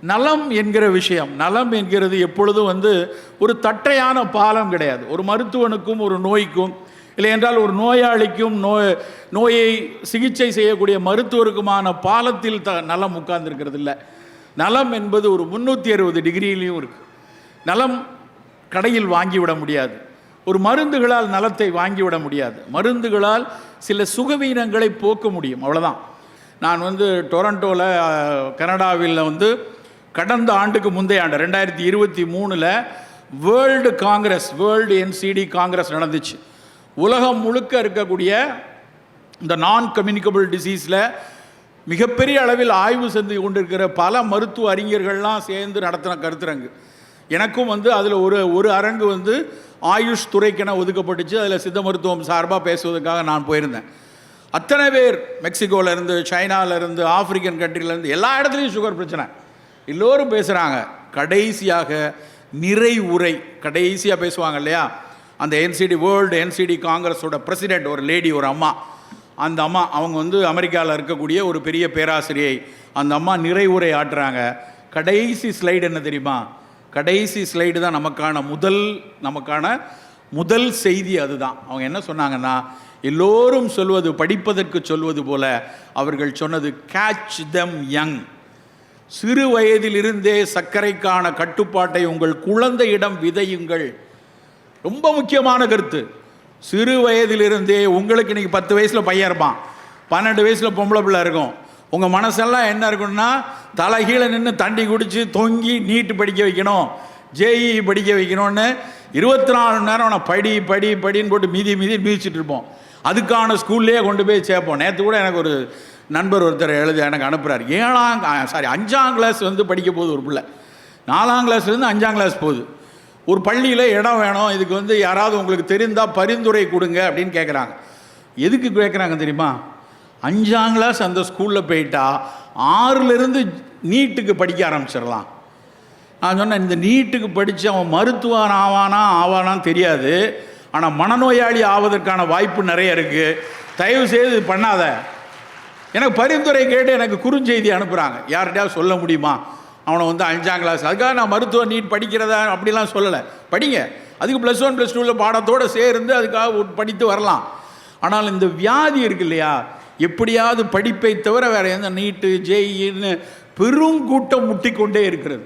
நலம் என்கிற விஷயம், நலம் என்கிறது எப்பொழுதும் ஒரு தட்டையான பாலம் கிடையாது. ஒரு மருத்துவனுக்கும் ஒரு நோய்க்கும், இல்லை என்றால் ஒரு நோயாளிக்கும் நோயை சிகிச்சை செய்யக்கூடிய மருத்துவருக்குமான பாலத்தில் நலம் உட்கார்ந்துருக்கிறது இல்லை. நலம் என்பது ஒரு 360 டிகிரியிலையும் இருக்குது. நலம் கடையில் வாங்கிவிட முடியாது. ஒரு மருந்துகளால் நலத்தை வாங்கிவிட முடியாது. மருந்துகளால் சில சுகவீனங்களை போக்க முடியும், அவ்வளோதான். நான் டொரண்டோவில் கனடாவில் கடந்த ஆண்டுக்கு முந்தைய ஆண்டு 2023 வேர்ல்டு NCD காங்கிரஸ் நடந்துச்சு. உலகம் முழுக்க இருக்கக்கூடிய இந்த நான் கம்யூனிகபிள் டிசீஸில் மிகப்பெரிய அளவில் ஆய்வு செஞ்சு கொண்டிருக்கிற பல மருத்துவ அறிஞர்கள்லாம் சேர்ந்து நடத்தின கருத்தரங்கு. எனக்கும் அதில் ஒரு அரங்கு ஆயுஷ் துறைக்கென ஒதுக்கப்பட்டுச்சு. அதில் சித்த மருத்துவம் சார்பாக பேசுவதற்காக நான் போயிருந்தேன். அத்தனை பேர் மெக்சிகோவிலேருந்து, சைனாவிலேருந்து, ஆப்பிரிக்கன் கண்ட்ரிலேருந்து, எல்லா இடத்துலையும் சுகர் பிரச்சனை, எல்லோரும் பேசுகிறாங்க. கடைசியாக நிறை உரை கடைசியாக பேசுவாங்க இல்லையா, அந்த வேர்ல்டு NCD காங்கிரஸோட பிரசிடெண்ட் ஒரு லேடி, ஒரு அம்மா. அந்த அம்மா அவங்க அமெரிக்காவில் இருக்கக்கூடிய ஒரு பெரிய பேராசிரியை. அந்த அம்மா நிறை உரை ஆட்டுறாங்க. கடைசி ஸ்லைடு என்ன தெரியுமா? கடைசி ஸ்லைடு தான் நமக்கான முதல் செய்தி. அதுதான் அவங்க என்ன சொன்னாங்கன்னா, எல்லோரும் சொல்வது, படிப்பதற்கு சொல்வது போல அவர்கள் சொன்னது, கேட்ச் தெம் யங். சிறு வயதிலிருந்தே சர்க்கரைக்கான கட்டுப்பாட்டை உங்கள் குழந்தையிடம் விதையுங்கள். ரொம்ப முக்கியமான கருத்து. சிறு வயதிலிருந்தே உங்களுக்கு இன்றைக்கி 10 வயசில் பையன் இருப்பான், 12 வயசில் பொம்பளை பிள்ளை இருக்கும். உங்கள் மனசெல்லாம் என்ன இருக்குன்னா, தலைகீழே நின்று தண்டி குடித்து தொங்கி நீட்டு படிக்க வைக்கணும், JEE படிக்க வைக்கணும்னு 24 மணி நேரம் அவனை படின்னு போட்டு மிதிச்சிட்டு இருப்போம். அதுக்கான ஸ்கூல்லேயே கொண்டு போய் சேர்ப்போம். நேற்று கூட எனக்கு ஒரு நண்பர் ஒருத்தர் எனக்கு அனுப்புகிறார். 5ஆம் கிளாஸ் படிக்க போகுது ஒரு பிள்ளை, 4ஆம் கிளாஸ்லேருந்து 5ஆம் கிளாஸ் போகுது. ஒரு பள்ளியில் இடம் வேணும், இதுக்கு யாராவது உங்களுக்கு தெரிந்தால் பரிந்துரை கொடுங்க அப்படின்னு கேட்குறாங்க. எதுக்கு கேட்குறாங்க தெரியுமா? 5ஆம் கிளாஸ் அந்த ஸ்கூலில் போயிட்டா 6லேருந்து நீட்டுக்கு படிக்க ஆரம்பிச்சிடலாம். நான் சொன்னேன், இந்த நீட்டுக்கு படித்து அவன் மருத்துவன் ஆவானான்னு தெரியாது, ஆனால் மனநோயாளி ஆவதற்கான வாய்ப்பு நிறைய இருக்குது, தயவு செய்து பண்ணாத. எனக்கு பரிந்துரை கேட்டு எனக்கு குறுஞ்செய்தி அனுப்புகிறாங்க. யார்கிட்டயாவது சொல்ல முடியுமா அவனை 5ஆம் கிளாஸ்? அதுக்காக நான் மருத்துவ நீட் படிக்கிறதா அப்படிலாம் சொல்லலை. படிங்க, அதுக்கு +1 +2 பாடத்தோடு சேர்ந்து அதுக்காக படித்து வரலாம். ஆனால் இந்த வியாதி இருக்கு இல்லையா, எப்படியாவது படிப்பை தவிர வேறு எந்த நீட்டு JEEன்னு பெருங்கூட்டம் முட்டிக்கொண்டே இருக்கிறது.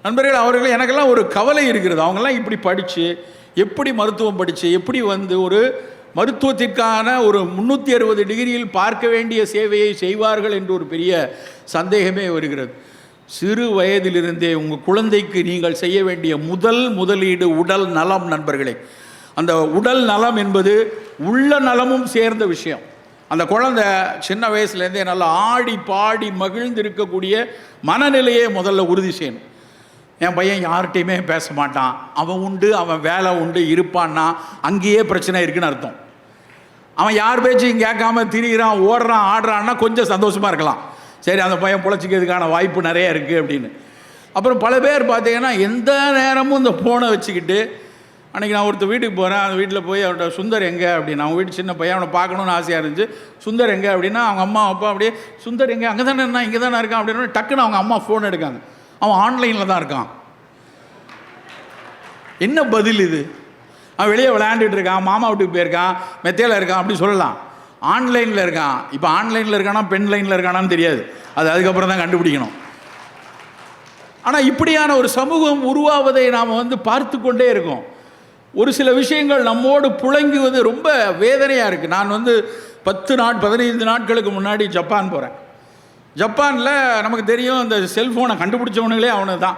நண்பர்கள், அவர்கள் எனக்கெல்லாம் ஒரு கவலை இருக்கிறது. அவங்கெல்லாம் இப்படி படித்து, எப்படி மருத்துவம் படித்து, எப்படி ஒரு மருத்துவத்திற்கான ஒரு 360 டிகிரியில் பார்க்க வேண்டிய சேவையை செய்வார்கள் என்று ஒரு பெரிய சந்தேகமே வருகிறது. சிறு வயதிலிருந்தே உங்கள் குழந்தைக்கு நீங்கள் செய்ய வேண்டிய முதலீடு உடல் நலம். நண்பர்களே, அந்த உடல் நலம் என்பது உள்ள நலமும் சேர்ந்த விஷயம். அந்த குழந்தை சின்ன வயசுலேருந்தே நல்லா ஆடி பாடி மகிழ்ந்து இருக்கக்கூடிய மனநிலையே முதல்ல உறுதி செய்யணும். என் பையன் யார்கிட்டையுமே பேச மாட்டான், அவன் உண்டு, அவன் வேலை உண்டு இருப்பான்னா அங்கேயே பிரச்சனை இருக்குன்னு அர்த்தம். அவன் யார் பேச்சையும் கேட்காம திரிகிறான், ஓடுறான், ஆடுறான்னா கொஞ்சம் சந்தோஷமாக இருக்கலாம். சரி, அந்த பையன் பிழைச்சிக்கிறதுக்கான வாய்ப்பு நிறைய இருக்குது அப்படின்னு. அப்புறம் பல பேர் பார்த்தீங்கன்னா எந்த நேரமும் இந்த ஃபோனை வச்சுக்கிட்டு, அன்றைக்கி நான் ஒருத்தர் வீட்டுக்கு போகிறேன், அந்த வீட்டில் போய் அவர்கிட்ட சுந்தர் எங்கே அப்படின்னு, அவன் வீட்டு சின்ன பையன், அவனை பார்க்கணுன்னு ஆசையாக இருந்துச்சு. சுந்தர் எங்கே அப்படின்னா அவங்க அம்மா அப்பா அப்படியே, சுந்தர் எங்கே, அங்கே தானே இருந்தான், இங்கே தானே இருக்கான் அப்படின்னு டக்குன்னு அவங்க அம்மா ஃபோன் எடுக்காங்க. அவன் ஆன்லைனில் தான் இருக்கான். என்ன பதில் இது? அவன் வெளியே விளையாண்டுட்டு இருக்கான், மாமா வீட்டுக்கு போயிருக்கான், மெத்தையில் இருக்கான் அப்படி சொல்லலாம். ஆன்லைனில் இருக்கான். இப்போ ஆன்லைனில் இருக்கானா பெண் லைனில் இருக்கானான்னு தெரியாது, அதுக்கப்புறம் தான் கண்டுபிடிக்கணும். ஆனால் இப்படியான ஒரு சமூகம் உருவாவதை நாம் பார்த்து கொண்டே இருக்கோம். ஒரு சில விஷயங்கள் நம்மோடு புழங்குவது ரொம்ப வேதனையாக இருக்குது. நான் 15 நாட்களுக்கு முன்னாடி ஜப்பான் போகிறேன். ஜப்பானில் நமக்கு தெரியும், இந்த செல்ஃபோனை கண்டுபிடிச்சவனுங்களே அவனு தான்.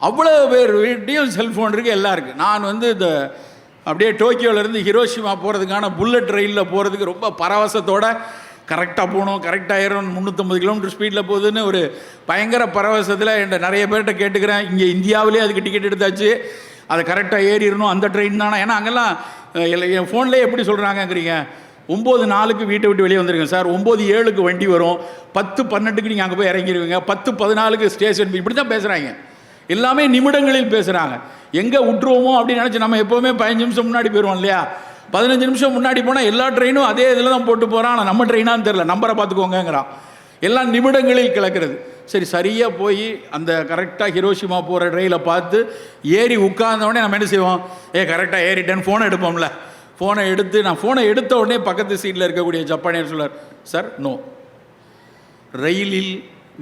அவ்வளோ பேர் வீட்டையும் செல்ஃபோன் இருக்குது, எல்லாம் இருக்குது. நான் இந்த அப்படியே டோக்கியோவிலேருந்து ஹிரோஷிமா போகிறதுக்கான புல்லட் ரயிலில் போகிறதுக்கு ரொம்ப பரவசத்தோடு, கரெக்டாக போகணும், கரெக்டாக ஏறணும், 350 கிலோமீட்டர் ஸ்பீடில் போகுதுன்னு ஒரு பயங்கர பரவசத்தில் என்கிட்ட நிறைய பேர்கிட்ட கேட்டுக்கிறேன். இங்கே இந்தியாவிலே அதுக்கு டிக்கெட் எடுத்தாச்சு, அதை கரெக்டாக ஏறிடணும், அந்த ட்ரெயின் தானே. ஏன்னா அங்கெல்லாம் என் ஃபோன்லேயே எப்படி சொல்கிறாங்கங்கிறீங்க, 9:04 வீட்டை விட்டு வெளியே வந்துருங்க சார், 9:07 வண்டி வரும், 10:12 நீங்கள் அங்கே போய் இறங்கிடுவீங்க, 10:14 ஸ்டேஷன், இப்படி தான் பேசுகிறாங்க. எல்லாமே நிமிடங்களில் பேசுகிறாங்க. எங்கே விட்டுருவோமோ அப்படின்னு நினச்சி நம்ம எப்போவுமே 15 நிமிஷம் முன்னாடி போயிடுவோம் இல்லையா? 15 நிமிஷம் முன்னாடி போனால் எல்லா ட்ரெயினும் அதே இதில் தான் போட்டு போகிறான். ஆனால் நம்ம ட்ரெயினான்னு தெரில, நம்பரை பார்த்துக்கோங்கிறான். எல்லாம் நிமிடங்களில் கிளக்கிறது. சரி சரியாக போய் அந்த கரெக்டாக ஹிரோஷிமா போகிற ரயிலை பார்த்து ஏறி உட்கார்ந்தவுடனே நம்ம என்ன செய்வோம், கரெக்டாக ஏறிட்டேன்னு ஃபோனை எடுப்போம்ல. ஃபோனை எடுத்த உடனே பக்கத்து சீட்டில் இருக்கக்கூடிய ஜப்பானியர் சொல்லார், சார் நோ, ரயிலில்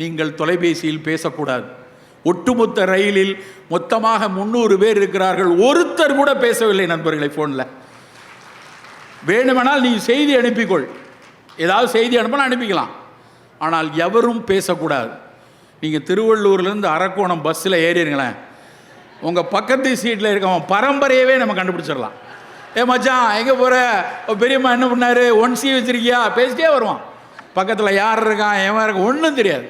நீங்கள் தொலைபேசியில் பேசக்கூடாது. ஒட்டுமொத்த ரயிலில் மொத்தமாக 300 பேர் இருக்கிறார்கள், ஒருத்தர் கூட பேசவில்லை நண்பர்களை ஃபோனில். வேணுமெனால் நீ செய்தி அனுப்பிக்கொள், ஏதாவது செய்தி அனுப்பினா அனுப்பிக்கலாம், ஆனால் எவரும் பேசக்கூடாது. நீங்கள் திருவள்ளூர்லேருந்து அரக்கோணம் பஸ்ஸில் ஏறிடுங்களேன், உங்கள் பக்கத்து சீட்டில் இருக்கவன் பரம்பரையவே நம்ம கண்டுபிடிச்சிடலாம். மச்சான் எங்கே போகிற, பெரியம்மா என்ன பண்ணார், 1C வச்சுருக்கியா, பேசிட்டே வருவான். பக்கத்தில் யார் இருக்கான் எவன் இருக்கான் ஒன்றும் தெரியாது.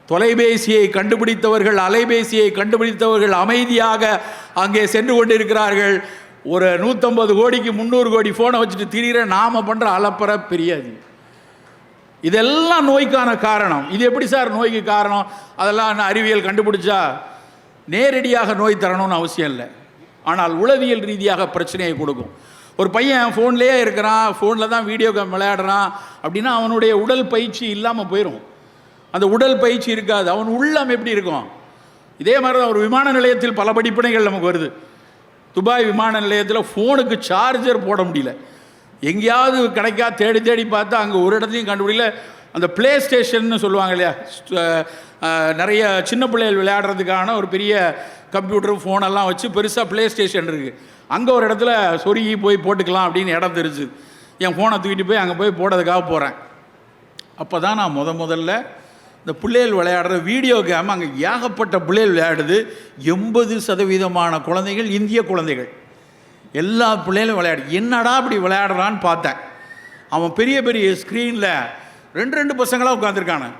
தொலைபேசியை கண்டுபிடித்தவர்கள், அலைபேசியை கண்டுபிடித்தவர்கள் அமைதியாக அங்கே சென்று கொண்டிருக்கிறார்கள். ஒரு 150 கோடிக்கு 300 கோடி ஃபோனை வச்சுட்டு திரிகிற நாம் பண்ணுற அலப்பற பெரியாது. இதெல்லாம் நோய்க்கான காரணம். இது எப்படி சார் நோய்க்கு காரணம்? அதெல்லாம் அறிவியல் கண்டுபிடிச்சா நேரடியாக நோய் தரணும்னு அவசியம் இல்லை, ஆனால் உளவியல் ரீதியாக பிரச்சனையை கொடுக்கும். ஒரு பையன் ஃபோன்லேயே இருக்கிறான், ஃபோனில் தான் வீடியோ கேம் விளையாடுறான் அப்படின்னா அவனுடைய உடல் பயிற்சி இல்லாமல் போயிடும். அந்த உடல் பயிற்சி இருக்காது, அவன் உள்ளம் எப்படி இருக்கும்? இதே மாதிரி தான் ஒரு விமான நிலையத்தில் பல படிப்பினைகள் நமக்கு வருது. துபாய் விமான நிலையத்தில் ஃபோனுக்கு சார்ஜர் போட முடியல, எங்கேயாவது கிடைக்கா தேடி தேடி பார்த்தா அங்கே ஒரு இடத்தையும் கண்டுபிடிக்கல. அந்த ப்ளே ஸ்டேஷன்னு சொல்லுவாங்க இல்லையா, நிறைய சின்ன பிள்ளைகள் விளையாடுறதுக்கான ஒரு பெரிய கம்ப்யூட்டர் ஃபோனெல்லாம் வச்சு பெருசாக ப்ளே ஸ்டேஷன் இருக்குது. அங்கே ஒரு இடத்துல சொருகி போய் போட்டுக்கலாம் அப்படின்னு இடம் தெரிஞ்சு என் ஃபோனை தூக்கிட்டு போய் அங்கே போய் போடுறதுக்காக போகிறேன். அப்போ தான் நான் முதல்ல இந்த பிள்ளைகள் விளையாடுற வீடியோ கேம் அங்கே ஏகப்பட்ட பிள்ளைகள் விளையாடுது. 80% குழந்தைகள் இந்திய குழந்தைகள், எல்லா பிள்ளைகளும் விளையாடு. என்னடா அப்படி விளையாடுறான்னு பார்த்தேன். அவன் பெரிய பெரிய ஸ்க்ரீனில் 2 பசங்களாக உட்காந்துருக்கானு.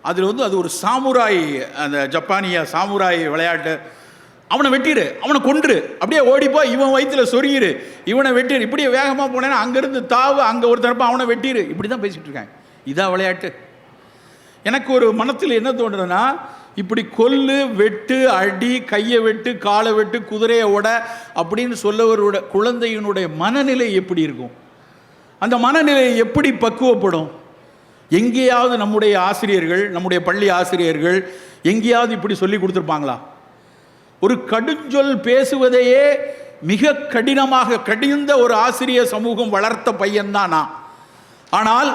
அதில் அது ஒரு சாமுராய், அந்த ஜப்பானிய சாமுராய் விளையாட்டு. அவனை வெட்டிடு, அவனை கொன்று, அப்படியே ஓடிப்போ, இவன் வயிற்றில் சொருகிரு, இவனை வெட்டிடு, இப்படியே வேகமாக போனேன்னா அங்கேருந்து தாவு, அங்கே ஒரு தரப்பா அவனை வெட்டிடு, இப்படி தான் பேசிகிட்டு இருக்காங்க. இதான் விளையாட்டு. எனக்கு ஒரு மனத்தில் என்ன தோன்றுதுன்னா, இப்படி கொல்லு, வெட்டு, அடி, கையை வெட்டு, காலை வெட்டு, குதிரையை ஓட அப்படின்னு சொல்லவரோட குழந்தையினுடைய மனநிலை எப்படி இருக்கும்? அந்த மனநிலை எப்படி பக்குவப்படும்? எங்கேயாவது நம்முடைய ஆசிரியர்கள், நம்முடைய பள்ளி ஆசிரியர்கள் எங்கேயாவது இப்படி சொல்லி கொடுத்துருப்பாங்களா? ஒரு கடுஞ்சொல் பேசுவதையே மிக கடினமாக கடிந்த ஒரு ஆசிரியர் சமூகம் வளர்த்த பையன்தான் நான். ஆனால்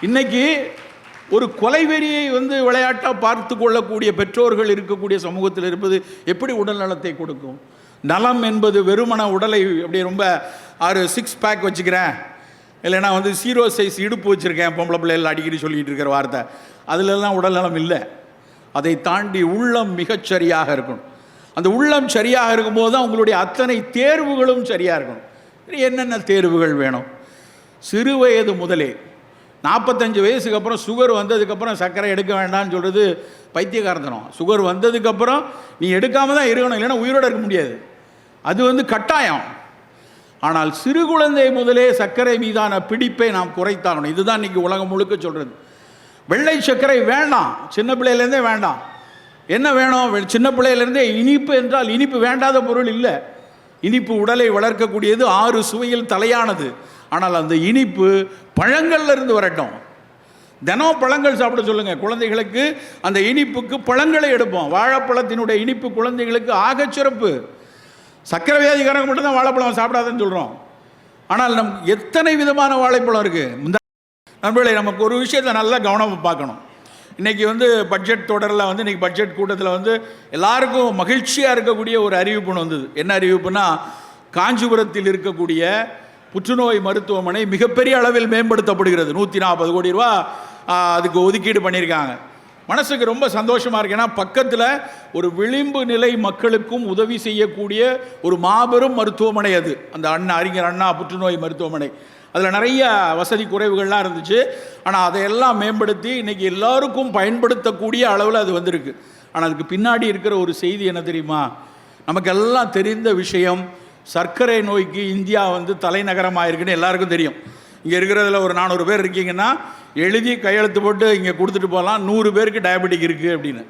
இன்னைக்கு ஒரு கொலைவெறியை விளையாட்டாக பார்த்து கொள்ளக்கூடிய பெற்றோர்கள் இருக்கக்கூடிய சமூகத்தில் இருப்பது எப்படி உடல் நலத்தை கொடுக்கும்? நலம் என்பது வெறுமன உடலை அப்படியே ரொம்ப 6 பேக் வச்சுக்கிறேன், இல்லைனா 0 சைஸ் இடுப்பு வச்சுருக்கேன், பொம்பளை பிள்ளைகள் அடிக்கடி சொல்லிகிட்டு இருக்கிற வார்த்தை, அதிலெல்லாம் உடல் நலம் இல்லை. அதை தாண்டி உள்ளம் மிகச்சரியாக இருக்கணும். அந்த உள்ளம் சரியாக இருக்கும்போது தான் உங்களுடைய அத்தனை தேர்வுகளும் சரியாக இருக்கணும். என்னென்ன தேர்வுகள் வேணும்? சிறு வயது முதலே, 45 வயசுக்கு அப்புறம் சுகர் வந்ததுக்கப்புறம் சர்க்கரை எடுக்க வேண்டாம்னு சொல்கிறது பைத்தியகாரத்தனம். சுகர் வந்ததுக்கப்புறம் நீ எடுக்காமல் தான் இருக்கணும், இல்லைன்னா உயிரோடு இருக்க முடியாது. அது கட்டாயம். ஆனால் சிறு குழந்தை முதலே சர்க்கரை மீதான பிடிப்பை நாம் குறைத்தாகணும். இதுதான் இன்றைக்கி உலகம் முழுக்க சொல்கிறது. வெள்ளை சர்க்கரை வேண்டாம், சின்ன பிள்ளையிலேருந்தே வேண்டாம். என்ன வேணும்? சின்ன பிள்ளையிலேருந்தே இனிப்பு என்றால் இனிப்பு வேண்டாத பொருள் இல்லை. இனிப்பு உடலை வளர்க்கக்கூடியது, 6 சுவையில் தலையானது. ஆனால் அந்த இனிப்பு பழங்கள்லேருந்து வரட்டும். தினம் பழங்கள் சாப்பிட சொல்லுங்கள் குழந்தைகளுக்கு. அந்த இனிப்புக்கு பழங்களை எடுப்போம். வாழைப்பழத்தினுடைய இனிப்பு குழந்தைகளுக்கு ஆகச்சிறப்பு. சர்க்கரை வியாதிக்காரங்க மட்டும்தான் வாழைப்பழம் சாப்பிடாதுன்னு சொல்கிறோம். ஆனால் எத்தனை விதமான வாழைப்பழம் இருக்குது நண்பர்களே. நமக்கு ஒரு விஷயத்தை நல்லா கவனமாக பார்க்கணும். இன்றைக்கி பட்ஜெட் தொடரில் இன்றைக்கி பட்ஜெட் கூட்டத்தில் எல்லாருக்கும் மகிழ்ச்சியாக இருக்கக்கூடிய ஒரு அறிவிப்புன்னு வந்தது. என்ன அறிவிப்புனா, காஞ்சிபுரத்தில் இருக்கக்கூடிய புற்றுநோய் மருத்துவமனை மிகப்பெரிய அளவில் மேம்படுத்தப்படுகிறது. 140 கோடி ரூபா அதுக்கு ஒதுக்கீடு பண்ணியிருக்காங்க. மனசுக்கு ரொம்ப சந்தோஷமாக இருக்கு. ஏன்னா பக்கத்தில் ஒரு விளிம்பு நிலை மக்களுக்கும் உதவி செய்யக்கூடிய ஒரு மாபெரும் மருத்துவமனை அது. அந்த அறிஞர் அண்ணா புற்றுநோய் மருத்துவமனை. அதில் நிறைய வசதி குறைவுகள்லாம் இருந்துச்சு. ஆனால் அதையெல்லாம் மேம்படுத்தி இன்றைக்கி எல்லாருக்கும் பயன்படுத்தக்கூடிய அளவில் அது வந்திருக்கு. ஆனால் அதுக்கு பின்னாடி இருக்கிற ஒரு செய்தி என்ன தெரியுமா? நமக்கெல்லாம் தெரிந்த விஷயம், சர்க்கரை நோய்க்கு இந்தியா தலைநகரமாக இருக்குன்னு எல்லாருக்கும் தெரியும். இங்கே இருக்கிறதுல ஒரு 400 பேர் இருக்கீங்கன்னா எழுதி கையெழுத்து போட்டு இங்கே கொடுத்துட்டு போகலாம், 100 பேருக்கு டயபெட்டிக் இருக்குது அப்படின்னு.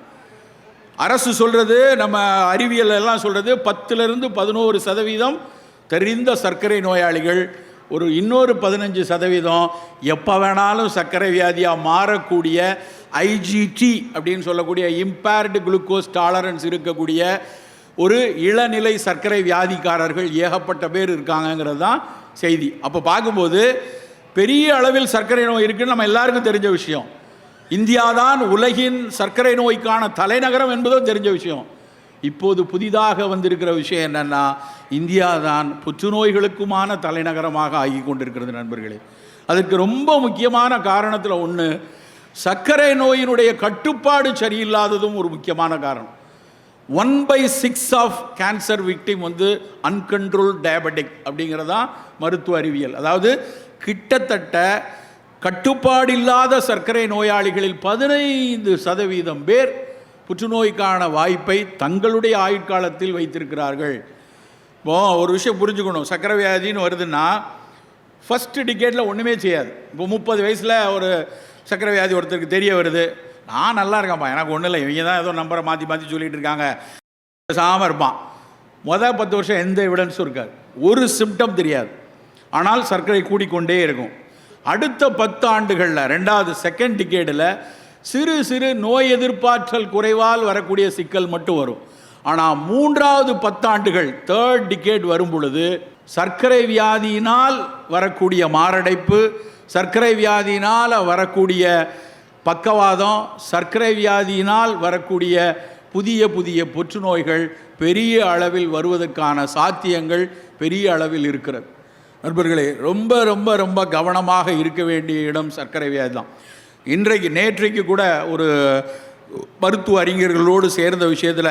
அரசு சொல்கிறது, நம்ம அறிவியல் எல்லாம் சொல்கிறது, 10 to 11% தெரிந்த சர்க்கரை நோயாளிகள் இன்னொரு 15% எப்போ வேணாலும் சர்க்கரை வியாதியாக மாறக்கூடிய ஐஜிடி அப்படின்னு சொல்லக்கூடிய இம்பேர்டு குளுக்கோஸ் டாலரன்ஸ் இருக்கக்கூடிய ஒரு இளநிலை சர்க்கரை வியாதிக்காரர்கள் ஏகப்பட்ட பேர் இருக்காங்கங்கிறது தான் செய்தி. அப்போ பார்க்கும்போது பெரிய அளவில் சர்க்கரை நோய் இருக்குன்னு நம்ம எல்லாருக்கும் தெரிஞ்ச விஷயம். இந்தியா தான் உலகின் சர்க்கரை நோய்க்கான தலைநகரம் என்பதும் தெரிஞ்ச விஷயம். இப்போது புதிதாக வந்திருக்கிற விஷயம் என்னென்னா, இந்தியா தான் புற்றுநோய்களுக்குமான தலைநகரமாக ஆகி கொண்டிருக்கிறது நண்பர்களே. அதற்கு ரொம்ப முக்கியமான காரணத்தில் ஒன்று, சர்க்கரை நோயினுடைய கட்டுப்பாடு சரியில்லாததும் ஒரு முக்கியமான காரணம். 1/6 of cancer victim uncontrol diabetic அப்படிங்கிறதான் மருத்துவ அறிவியல். அதாவது கிட்டத்தட்ட கட்டுப்பாடு இல்லாத சர்க்கரை நோயாளிகளில் 15% பேர் புற்றுநோய்க்கான வாய்ப்பை தங்களுடைய ஆயுட்காலத்தில் வைத்திருக்கிறார்கள். இப்போ ஒரு விஷயம் புரிஞ்சுக்கணும், சர்க்கரை வியாதின்னு வருதுன்னா ஃபஸ்ட்டு டிகேட்டில் ஒன்றுமே செய்யாது. இப்போ 30 வயசில் ஒரு சர்க்கரை வியாதி ஒருத்தருக்கு தெரிய வருது, நான் நல்லா இருக்கேன்ப்பா, எனக்கு ஒன்றும் இல்லை, இவங்க தான் ஏதோ நம்பரை மாற்றி சொல்லிகிட்டு இருக்காங்க, பேசாமல் இருப்பான். 10 வருஷம் எந்த எவிடன்ஸும் இருக்காது, ஒரு சிம்டம் தெரியாது, ஆனால் சர்க்கரை கூடிக்கொண்டே இருக்கும். அடுத்த 10 ஆண்டுகளில், ரெண்டாவது செகண்ட் டிகேடில் சிறு சிறு நோய் எதிர்ப்பாற்றல் குறைவால் வரக்கூடிய சிக்கல் மட்டும் வரும். ஆனால் 3வது 10 ஆண்டுகள், தேர்ட் டிகேட் வரும் பொழுது சர்க்கரை வியாதியினால் வரக்கூடிய மாரடைப்பு, சர்க்கரை வியாதியினால் வரக்கூடிய பக்கவாதம், சர்க்கரை வியாதியினால் வரக்கூடிய புதிய புதிய புற்றுநோய்கள் பெரிய அளவில் வருவதற்கான சாத்தியங்கள் பெரிய அளவில் இருக்கிறது. நண்பர்களே, ரொம்ப ரொம்ப ரொம்ப கவனமாக இருக்க வேண்டிய இடம் சர்க்கரை வியாதி தான். நேற்றைக்கு கூட ஒரு மருத்துவ அறிஞர்களோடு சேர்ந்த விஷயத்தில்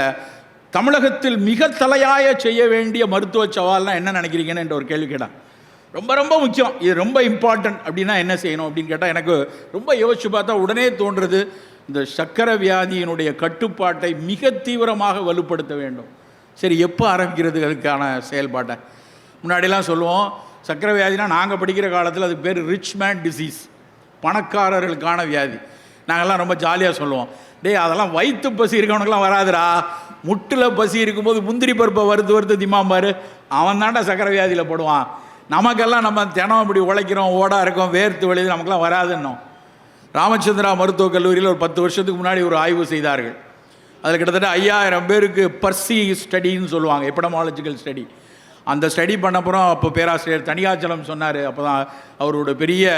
தமிழகத்தில் மிக தலையாய செய்ய வேண்டிய மருத்துவ சவால்னால் என்ன நினைக்கிறீங்கன்னு என்ற ஒரு கேள்வி கேட்டான். ரொம்ப ரொம்ப முக்கியம், இது ரொம்ப இம்பார்ட்டன்ட் அப்படின்னா என்ன செய்யணும் அப்படின்னு கேட்டால், எனக்கு ரொம்ப யோசிச்சு பார்த்தா உடனே தோன்றுறது, இந்த சர்க்கரை வியாதியினுடைய கட்டுப்பாட்டை மிக தீவிரமாக வலுப்படுத்த வேண்டும். சரி, எப்போ ஆரம்பிக்கிறது அதுக்கான செயல்பாட்டை? முன்னாடிலாம் சொல்லுவோம், சர்க்கரை வியாதினா நாங்கள் படிக்கிற காலத்தில் அதுக்கு பேர் ரிச் மேன் டிசீஸ், பணக்காரர்களுக்கான வியாதி. நாங்கள்லாம் ரொம்ப ஜாலியாக சொல்லுவோம், டேய் அதெல்லாம் வயிற்று பசி இருக்கவனுக்கெல்லாம் வராதுடா, முட்டில் பசி இருக்கும்போது முந்திரி பருப்பை வறுத்து திம்மாம்பார், அவன் தாண்டா சர்க்கரை வியாதியில் போடுவான். நமக்கெல்லாம் நம்ம தினம் இப்படி உழைக்கிறோம், ஓடா இருக்கோம், வேர்த்து வெளியே, நமக்கெல்லாம் வராதுன்னோம். ராமச்சந்திரா மருத்துவக் கல்லூரியில் ஒரு 10 வருஷத்துக்கு முன்னாடி ஒரு ஆய்வு செய்தார்கள். அதில் கிட்டத்தட்ட 5000 பேருக்கு பர்சி ஸ்டடின்னு சொல்லுவாங்க, எபிடமாலஜிக்கல் ஸ்டடி. அந்த ஸ்டடி பண்ணப்புறம் அப்போ பேராசிரியர் தனியாச்சலம் சொன்னார், அப்போ தான் அவரோட பெரிய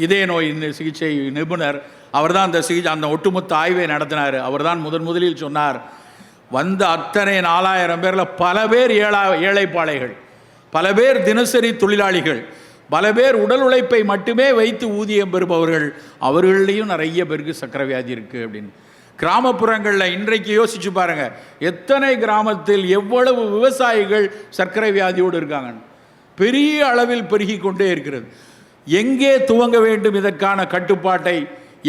இதய நோய் சிகிச்சை நிபுணர், அவர் தான் அந்த ஒட்டுமொத்த ஆய்வை நடத்தினார். அவர் தான் முதலில் சொன்னார், வந்த அத்தனை 4000 பேரில் பல பேர் ஏழைப்பாளைகள், பல பேர் தினசரி தொழிலாளிகள், பல பேர் உடல் உழைப்பை மட்டுமே வைத்து ஊதியம் பெறுபவர்கள், அவர்களையும் நிறைய பேருக்கு சர்க்கரை வியாதி இருக்குது அப்படின்னு. கிராமப்புறங்களில் இன்றைக்கு யோசிச்சு பாருங்கள், எத்தனை கிராமத்தில் எவ்வளவு விவசாயிகள் சர்க்கரை வியாதியோடு இருக்காங்கன்னு. பெரிய அளவில் பெருகி கொண்டே இருக்கிறது. எங்கே துவங்க வேண்டும் இதற்கான கட்டுப்பாட்டை,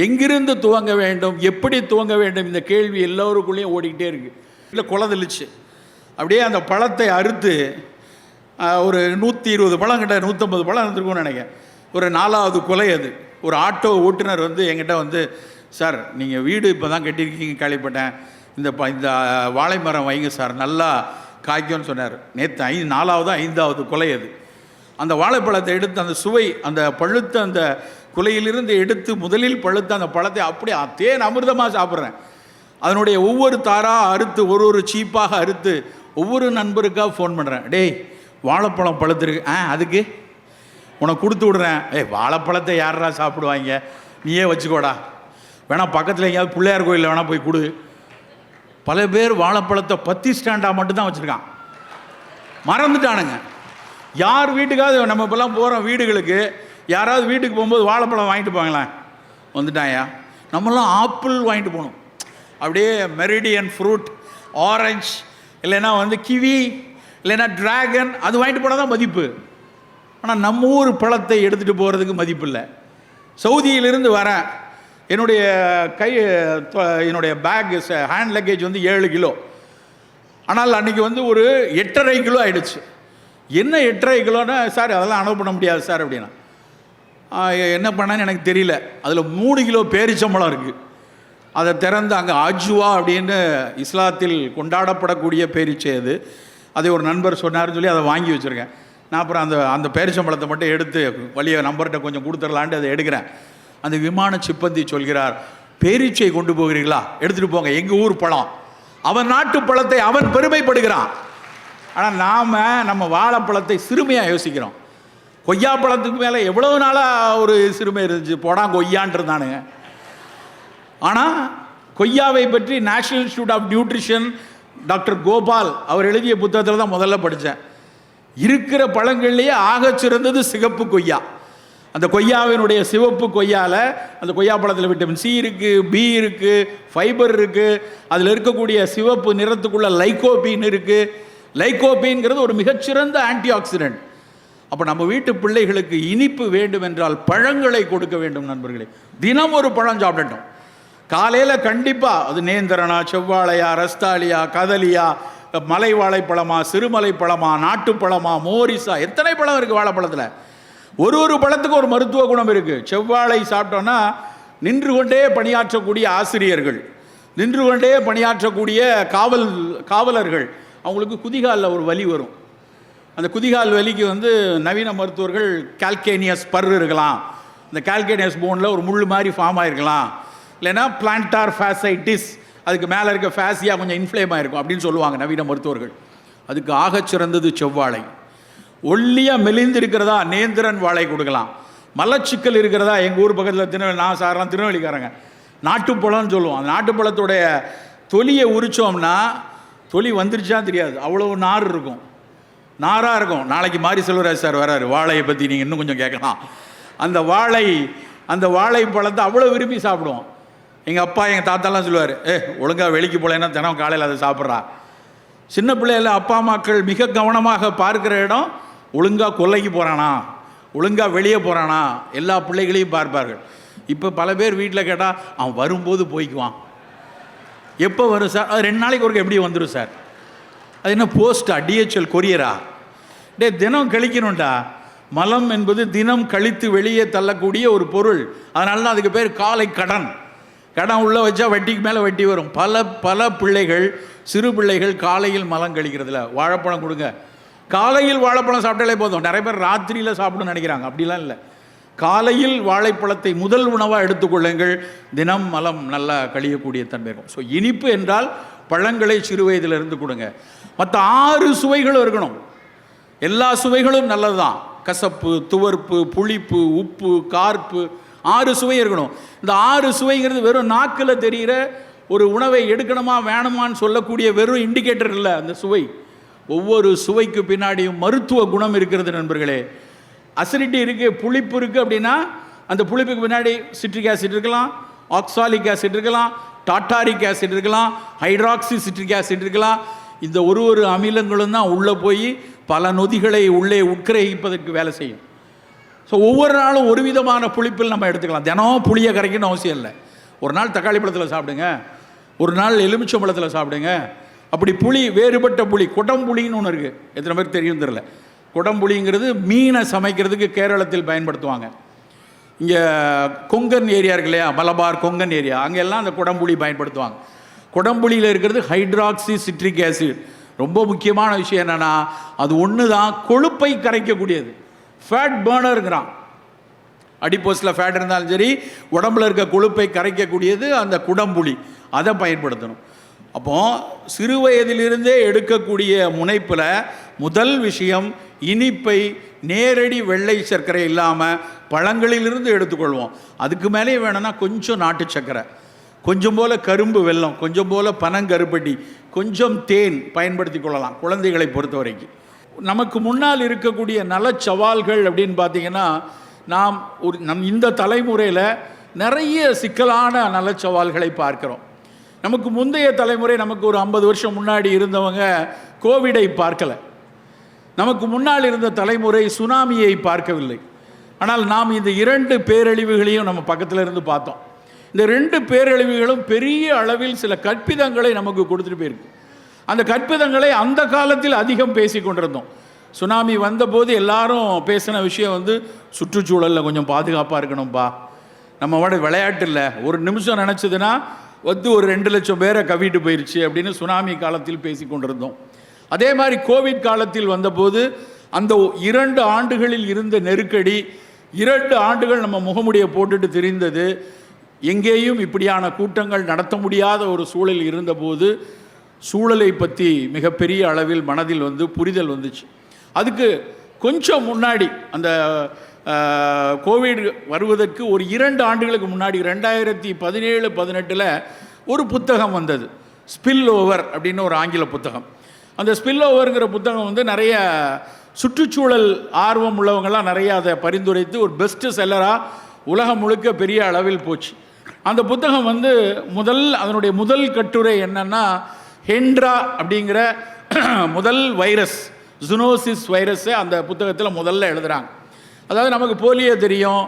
எங்கிருந்து துவங்க வேண்டும், எப்படி துவங்க வேண்டும், இந்த கேள்வி எல்லோருக்குள்ளேயும் ஓடிக்கிட்டே இருக்குது. இல்லை குலதளிச்சு அப்படியே அந்த பழத்தை அறுத்து ஒரு 120 பழம் கிட்ட 150 பழம் இருந்திருக்கும்னு நினைக்கிறேன். ஒரு 4வது கொலை அது. ஒரு ஆட்டோ ஓட்டுநர் என்கிட்ட சார், நீங்கள் வீடு இப்போ தான் கட்டியிருக்கீங்க கேள்விப்பட்டேன், இந்த வாழை மரம் வைங்க சார், நல்லா காய்க்கும்னு சொன்னார். நேற்று 4வது 5வது கொலை அது. அந்த வாழைப்பழத்தை எடுத்து அந்த சுவை, அந்த பழுத்த அந்த குலையிலிருந்து எடுத்து முதலில் பழுத்த அந்த பழத்தை அப்படியே தேன் அமிர்தமாக சாப்பிட்றேன். அதனுடைய ஒவ்வொரு தாராக அறுத்து, ஒரு சீப்பாக அறுத்து ஒவ்வொரு நண்பருக்காக ஃபோன் பண்ணுறேன், டேய் வாழைப்பழம் பழுத்துருக்கு, அதுக்கு உனக்கு கொடுத்து விடுறேன், வாழைப்பழத்தை யாரா சாப்பிடுவாங்க, நீயே வச்சுக்கோடா, வேணா பக்கத்தில் எங்கேயாவது பிள்ளையார் கோயிலில் வேணால் போய் கொடு. பல பேர் வாழைப்பழத்தை 10 ஸ்டாண்டாக மட்டும்தான் வச்சுருக்கான், மறந்துட்டானுங்க. யார் வீட்டுக்காவது நம்ம இப்போல்லாம் போகிறோம் வீடுகளுக்கு, யாராவது வீட்டுக்கு போகும்போது வாழைப்பழம் வாங்கிட்டு போங்களேன், வந்துட்டாயா, நம்மளாம் ஆப்பிள் வாங்கிட்டு போகணும், அப்படியே மெரிடியன் ஃப்ரூட், ஆரஞ்சு, இல்லைன்னா கிவி, இல்லைன்னா டிராகன், அது வாங்கிட்டு போனால் தான் மதிப்பு. ஆனால் நம்ம ஊர் பழத்தை எடுத்துகிட்டு போகிறதுக்கு மதிப்பு இல்லை. சவுதியிலிருந்து வரேன், என்னுடைய பேக் ஹேண்ட் லக்கேஜ் 7 கிலோ, ஆனால் அன்றைக்கி ஒரு 8.5 கிலோ ஆகிடுச்சு. என்ன 8.5 கிலோன்னா, சார் அதெல்லாம் அனுப்ப பண்ண முடியாது சார் அப்படின்னா. என்ன பண்ணான்னு எனக்கு தெரியல. அதில் 3 கிலோ பேரிச்சம்பழம் இருக்குது. அதை திறந்து அங்கே அஜ்வா அப்படின்னு இஸ்லாத்தில் கொண்டாடப்படக்கூடிய பேரிச்சை அது, அதை ஒரு நண்பர் சொன்னார்னு சொல்லி அதை வாங்கி வச்சுருக்கேன். நான் அப்புறம் அந்த பேரிச்சம்பழத்தை மட்டும் எடுத்து வழியை நம்பர்கிட்ட கொஞ்சம் கொடுத்துடலான்ட்டு அதை எடுக்கிறேன். அந்த விமான சிப்பந்தி சொல்கிறார், பேரீச்சை கொண்டு போகிறீர்களா, எடுத்துகிட்டு போங்க, எங்கள் ஊர் பழம். அவன் நாட்டு பழத்தை அவன் பெருமைப்படுகிறான். ஆனால் நாம் நம்ம வாழைப்பழத்தை சிறுமையாக யோசிக்கிறோம். கொய்யா பழத்துக்கு மேலே எவ்வளவு நாளாக ஒரு சிறுமை இருந்துச்சு, போடாங்க கொய்யான் இருந்தானுங்க. ஆனால் கொய்யாவை பற்றி national institute of nutrition doctor Gopal அவர் எழுதிய புத்தகத்தில் தான் முதல்ல படித்தேன். இருக்கிற பழங்கள்லேயே ஆகச் சிறந்தது சிகப்பு கொய்யா. அந்த கொய்யாவினுடைய சிவப்பு கொய்யாவில் அந்த கொய்யா பழத்தில் விட்டமின் சி இருக்குது, பி இருக்குது, ஃபைபர் இருக்குது. அதில் இருக்கக்கூடிய சிவப்பு நிறத்துக்குள்ள லைகோபீன் இருக்குது. லைகோபீன்கிறது ஒரு மிகச்சிறந்த ஆன்டி ஆக்சிடென்ட். அப்போ நம்ம வீட்டு பிள்ளைகளுக்கு இனிப்பு வேண்டும் என்றால் பழங்களை கொடுக்க வேண்டும் நண்பர்களே. தினம் ஒரு பழம் சாப்பிடட்டும். காலையில் கண்டிப்பாக அது நேந்திரனா, செவ்வாழையா, ரஸ்தாலியா, கதலியா, மலை வாழைப்பழமா, சிறுமலை பழமா, நாட்டுப்பழமா, மோரிசா, எத்தனை பழம் இருக்குது வாழைப்பழத்தில். ஒரு பழத்துக்கு ஒரு மருத்துவ குணம் இருக்குது. செவ்வாழை சாப்பிட்டோன்னா நின்று கொண்டே பணியாற்றக்கூடிய ஆசிரியர்கள், நின்று கொண்டே பணியாற்றக்கூடிய காவலர்கள், அவங்களுக்கு குதிகாலில் ஒரு வலி வரும். அந்த குதிகால் வலிக்கு நவீன மருத்துவர்கள் கால்கேனியஸ் பர் இருக்கலாம், இந்த கால்கேனியஸ் போனில் ஒரு முள் மாதிரி ஃபார்ம் ஆகிருக்கலாம், இல்லைன்னா பிளான்டார் ஃபேசைட்டிஸ், அதுக்கு மேலே இருக்க ஃபேஸியாக கொஞ்சம் இன்ஃப்ளேம் ஆகிருக்கும் அப்படின்னு சொல்லுவாங்க நவீன மருத்துவர்கள். அதுக்கு ஆகச்சிறந்தது செவ்வாழை. ஒல்லியாக மெலிந்து இருக்கிறதா நேந்திரன் வாழை கொடுக்கலாம். மலச்சிக்கல் இருக்கிறதா எங்கள் ஊர் பக்கத்தில் நான் சாரெலாம் திருநெல்வேலிக்காரங்க நாட்டுப்பழம்னு சொல்லுவோம். அந்த நாட்டுப்பழத்துடைய தொலியை உரித்தோம்னா தொலி வந்துருச்சான்னு தெரியாது, அவ்வளோ நார் இருக்கும், நாராக இருக்கும். நாளைக்கு மாரி செல்வராஜ் சார் வராரு, வாழையை பற்றி நீங்கள் இன்னும் கொஞ்சம் கேட்கலாம். அந்த வாழைப்பழத்தை அவ்வளோ விரும்பி சாப்பிடுவோம். எங்கள் அப்பா எங்கள் தாத்தாலாம் சொல்லுவார், ஒழுங்காக வெளிக்கு போலேன்னா தினம் காலையில் அதை சாப்பிட்றா. சின்ன பிள்ளையில் அப்பா அம்மாக்கள் மிக கவனமாக பார்க்குற இடம், ஒழுங்காக கொல்லைக்கு போகிறானா, ஒழுங்காக வெளியே போகிறானா, எல்லா பிள்ளைகளையும் பார்ப்பார்கள். இப்போ பல பேர் வீட்டில் கேட்டால் அவன் வரும்போது போய்க்குவான். எப்போ வரும் சார்? அது 2 நாளைக்கு ஒருக்க எப்படி வந்துடும் சார்? அது என்ன போஸ்டா, டிஹெச்எல் கொரியரா? தினம் கழிக்கணும்டா. மலம் என்பது தினம் கழித்து வெளியே தள்ளக்கூடிய ஒரு பொருள். அதனால தான் அதுக்கு பேர் காலை கடன். கடன் உள்ளே வச்சா வட்டிக்கு மேலே வட்டி வரும். பல பிள்ளைகள், சிறு பிள்ளைகள் காலையில் மலம் கழிக்கிறதுல. வாழைப்பழம் கொடுங்க, காலையில் வாழைப்பழம் சாப்பிட்டாலே போதும். நிறைய பேர் ராத்திரியில் சாப்பிடணும்னு நினைக்கிறாங்க, அப்படிலாம் இல்லை. காலையில் வாழைப்பழத்தை முதல் உணவாக எடுத்துக்கொள்ளுங்கள். தினம் மலம் நல்லா கழியக்கூடிய தன்மை இருக்கும். ஸோ இனிப்பு என்றால் பழங்களை சிறு வயதிலிருந்து கொடுங்க. மற்ற 6 சுவைகளும் இருக்கணும். எல்லா சுவைகளும் நல்லது தான். கசப்பு, துவர்ப்பு, புளிப்பு, உப்பு, கார்ப்பு, 6 சுவை இருக்கணும். இந்த 6 சுவைங்கிறது வெறும் நாக்கில் தெரிகிற ஒரு உணவை எடுக்கணுமா வேணுமான்னு சொல்லக்கூடிய வெறும் இண்டிகேட்டர் இல்லை. அந்த சுவை, ஒவ்வொரு சுவைக்கு பின்னாடியும் மருத்துவ குணம் இருக்கிறது நண்பர்களே. அசிடிட்டி இருக்குது, புளிப்பு இருக்குது அப்படின்னா அந்த புளிப்புக்கு பின்னாடி சிட்ரிக் ஆசிட் இருக்கலாம், ஆக்சாலிக் ஆசிட் இருக்கலாம், டாட்டாரிக் ஆசிட் இருக்கலாம், ஹைட்ராக்சி சிட்ரிக் ஆசிட் இருக்கலாம். இந்த ஒரு அமிலங்களும் தான் உள்ளே போய் பல நொதிகளை உள்ளே உட்கிரகிப்பதற்கு வேலை செய்யும். ஸோ ஒவ்வொரு நாளும் ஒரு விதமான புளிப்பில் நம்ம எடுத்துக்கலாம். தினம் புளியை கரைக்கணும்னு அவசியம் இல்லை. ஒரு நாள் தக்காளி பழத்தில் சாப்பிடுங்க, ஒரு நாள் எலுமிச்சம் பழத்தில் சாப்பிடுங்க. அப்படி புளி, வேறுபட்ட புளி, குடம்புளின்னு ஒன்று இருக்குது. எத்தனை பேருக்கு தெரியும் தெரியல. குடம்புளிங்கிறது மீனை சமைக்கிறதுக்கு கேரளத்தில் பயன்படுத்துவாங்க. இங்கே கொங்கன் ஏரியா இருக்கு இல்லையா, மலபார் கொங்கன் ஏரியா, அங்கெல்லாம் அந்த குடம்புளி பயன்படுத்துவாங்க. குடம்புளியில் இருக்கிறது ஹைட்ராக்சி சிட்ரிக் ஆசிட். ரொம்ப முக்கியமான விஷயம் என்னென்னா, அது ஒன்று தான் கொழுப்பை கரைக்கக்கூடியது. ஃபேட் பர்னருங்கிறான். அடிப்போஸில் ஃபேட் இருந்தாலும் சரி, உடம்புல இருக்க கொழுப்பை கரைக்கக்கூடியது அந்த குடம்புளி. அதை பயன்படுத்தணும். அப்போது சிறு வயதிலிருந்தே எடுக்கக்கூடிய முனைப்பில் முதல் விஷயம் இனிப்பை நேரடி வெள்ளை சர்க்கரை இல்லாமல் பழங்களிலிருந்து எடுத்துக்கொள்வோம். அதுக்கு மேலே வேணும்னா கொஞ்சம் நாட்டு சர்க்கரை, கொஞ்சம் போல் கரும்பு வெல்லம், கொஞ்சம் போல் பனங்கருப்பட்டி, கொஞ்சம் தேன் பயன்படுத்தி கொள்ளலாம் குழந்தைகளை பொறுத்த வரைக்கும். நமக்கு முன்னால் இருக்கக்கூடிய நலச்சவால்கள் அப்படின்னு பார்த்திங்கன்னா, நம் இந்த தலைமுறையில் நிறைய சிக்கலான நலச்சவால்களை பார்க்குறோம். நமக்கு முந்தைய தலைமுறை, நமக்கு ஒரு 50 வருஷம் முன்னாடி இருந்தவங்க கோவிடை பார்க்கலை. நமக்கு முன்னால் இருந்த தலைமுறை சுனாமியை பார்க்கவில்லை. ஆனால் நாம் இந்த 2 பேரழிவுகளையும் நம்ம பக்கத்தில் இருந்து பார்த்தோம். இந்த 2 பேரழிவுகளும் பெரிய அளவில் சில கற்பிதங்களை நமக்கு கொடுத்துட்டு போயிருக்கு. அந்த கற்பிதங்களை அந்த காலத்தில் அதிகம் பேசி கொண்டிருந்தோம். சுனாமி வந்தபோது எல்லாரும் பேசின விஷயம் சுற்றுச்சூழலில் கொஞ்சம் பாதுகாப்பாக இருக்கணும்ப்பா, நம்ம விளையாட்டு இல்லை, ஒரு நிமிஷம் நினச்சதுன்னா ஒரு 2 லட்சம் பேரை கவிட்டு போயிடுச்சு அப்படின்னு சுனாமி காலத்தில் பேசி கொண்டிருந்தோம். அதே மாதிரி கோவிட் காலத்தில் வந்தபோது அந்த 2 ஆண்டுகளில் இருந்த நெருக்கடி, 2 ஆண்டுகள் நம்ம முகமுடியை போட்டுட்டு தெரிந்தது. எங்கேயும் இப்படியான கூட்டங்கள் நடத்த முடியாத ஒரு சூழல் இருந்தபோது சூழலை பற்றி மிகப்பெரிய அளவில் மனதில் புரிதல் வந்துச்சு. அதுக்கு கொஞ்சம் முன்னாடி அந்த கோவிட் வருவதற்கு ஒரு 2 ஆண்டுகளுக்கு முன்னாடி 2017-18 ஒரு புத்தகம் வந்தது, ஸ்பில் ஓவர் அப்படின்னு ஒரு ஆங்கில புத்தகம். அந்த ஸ்பில் ஓவருங்கிற புத்தகம் நிறைய சுற்றுச்சூழல் ஆர்வம் உள்ளவங்கள்லாம் நிறைய அதை பரிந்துரைத்து ஒரு பெஸ்ட் செல்லராக உலகம் முழுக்க பெரிய அளவில் போச்சு. அந்த புத்தகம் அதனுடைய முதல் கட்டுரை என்னன்னா, ஹென்ட்ரா அப்படிங்கிற முதல் வைரஸ், ஜூனோசிஸ் வைரஸை அந்த புத்தகத்தில் முதல்ல எழுதுகிறாங்க. அதாவது நமக்கு போலியோ தெரியும்,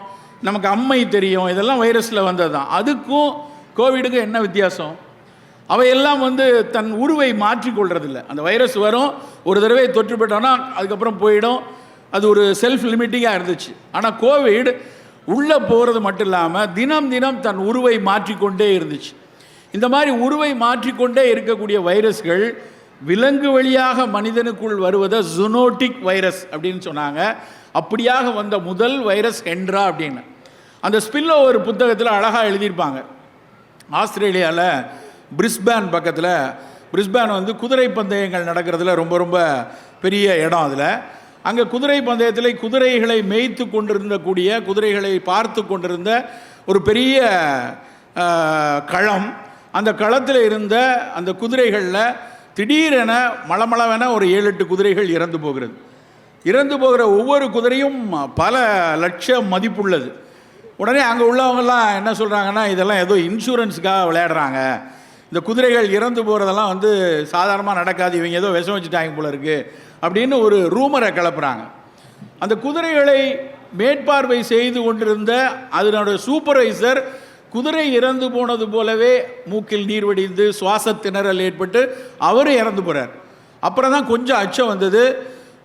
நமக்கு அம்மை தெரியும், இதெல்லாம் வைரஸில் வந்தது தான். அதுக்கும் கோவிடுக்கும் என்ன வித்தியாசம்? அவையெல்லாம் தன் உருவை மாற்றிக்கொள்றதில்லை. அந்த வைரஸ் வரும், ஒரு தடவை தொற்று பெற்றோன்னா அதுக்கப்புறம் போயிடும். அது ஒரு செல்ஃப் லிமிட்டிங்காக இருந்துச்சு. ஆனால் கோவிட் உள்ளே போகிறது மட்டும் இல்லாமல் தினம் தினம் தன் உருவை மாற்றிக்கொண்டே இருந்துச்சு. இந்த மாதிரி உருவை மாற்றிக்கொண்டே இருக்கக்கூடிய வைரஸ்கள் விலங்கு வழியாக மனிதனுக்குள் வருவதை ஜூனோட்டிக் வைரஸ் அப்படின்னு சொன்னாங்க. அப்படியாக வந்த முதல் வைரஸ் ஹென்ட்ரா அப்படின்னு அந்த ஸ்பில் ஓவர் புத்தகத்தில் அழகாக எழுதியிருப்பாங்க. ஆஸ்திரேலியாவில் பிரிஸ்பேன் பக்கத்தில், பிரிஸ்பேன் குதிரை பந்தயங்கள் நடக்கிறதுல ரொம்ப ரொம்ப பெரிய இடம். அதில் அங்கே குதிரை பந்தயத்தில் குதிரைகளை மேய்த்து கொண்டிருந்தக்கூடிய, குதிரைகளை பார்த்து கொண்டிருந்த ஒரு பெரிய களம். அந்த களத்தில் இருந்த அந்த குதிரைகளில் திடீரென மளமளவென ஒரு 7-8 குதிரைகள் இறந்து போகிறது. இறந்து போகிற ஒவ்வொரு குதிரையும் பல லட்சம் மதிப்புள்ளது. உடனே அங்கே உள்ளவங்கெல்லாம் என்ன சொல்கிறாங்கன்னா, இதெல்லாம் ஏதோ இன்சூரன்ஸுக்காக விளையாடுறாங்க, இந்த குதிரைகள் இறந்து போகிறதெல்லாம் சாதாரணமாக நடக்காது, இவங்க ஏதோ விஷம் வச்சுட்டாங்க போல இருக்குது அப்படின்னு ஒரு ரூமரை கிளப்புறாங்க. அந்த குதிரைகளை மேற்பார்வை செய்து கொண்டிருந்த அதனுடைய சூப்பர்வைசர் குதிரை இறந்து போனது போலவே மூக்கில் நீர் வடிந்து சுவாச திணறல் ஏற்பட்டு அவரும் இறந்து போகிறார். அப்புறம் தான் கொஞ்சம் அச்சம் வந்தது.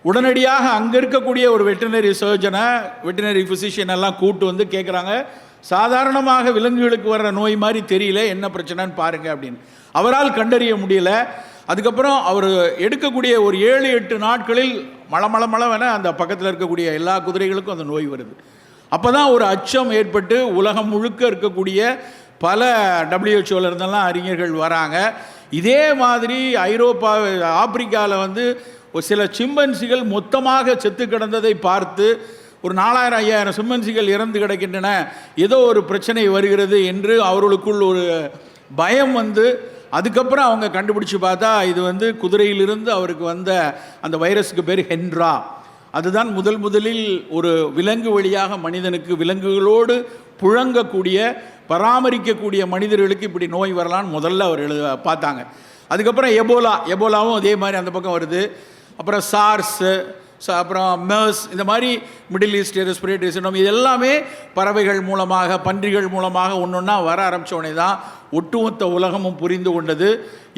உடனடியாக அங்கே இருக்கக்கூடிய ஒரு வெட்டினரி சர்ஜனை, வெட்டினரி ஃபிசிஷியன் எல்லாம் கூட்டு கேட்குறாங்க, சாதாரணமாக விலங்குகளுக்கு வர்ற நோய் மாதிரி தெரியல, என்ன பிரச்சனைன்னு பாருங்கள் அப்படின்னு. அவரால் கண்டறிய முடியல. அதுக்கப்புறம் அவர் எடுக்கக்கூடிய ஒரு 7-8 நாட்களில் மளமளமளவென அந்த பக்கத்தில் இருக்கக்கூடிய எல்லா குதிரைகளுக்கும் அந்த நோய் வருது. அப்போ தான் ஒரு அச்சம் ஏற்பட்டு உலகம் முழுக்க இருக்கக்கூடிய பல WHO இருந்தெல்லாம் அறிஞர்கள் வராங்க. இதே மாதிரி ஐரோப்பா, ஆப்பிரிக்காவில் ஒரு சில சிம்பன்சிகள் மொத்தமாக செத்து கிடந்ததை பார்த்து ஒரு 4000-5000 சிம்பன்சிகள் இறந்து கிடக்கின்றன, ஏதோ ஒரு பிரச்சனை வருகிறது என்று அவர்களுக்குள் ஒரு பயம் அதுக்கப்புறம் அவங்க கண்டுபிடிச்சி பார்த்தா இது குதிரையிலிருந்து அவருக்கு வந்த அந்த வைரஸுக்கு பேர் ஹென்ட்ரா. அதுதான் முதலில் ஒரு விலங்கு வழியாக மனிதனுக்கு, விலங்குகளோடு புழங்கக்கூடிய பராமரிக்கக்கூடிய மனிதர்களுக்கு இப்படி நோய் வரலான்னு முதல்ல அவர் பார்த்தாங்க. அதுக்கப்புறம் எபோலாவும் அதே மாதிரி அந்த பக்கம் வருது. அப்புறம் சார்ஸு, அப்புறம் மெர்ஸ், இந்த மாதிரி மிடில் ஈஸ்ட் ரெஸ்பிரேட்டரி சிண்ட்ரோம், இது எல்லாமே பறவைகள் மூலமாக, பன்றிகள் மூலமாக ஒன்றா வர ஆரம்பித்தோடனே தான் ஒட்டுமொத்த உலகமும் புரிந்து கொண்டது,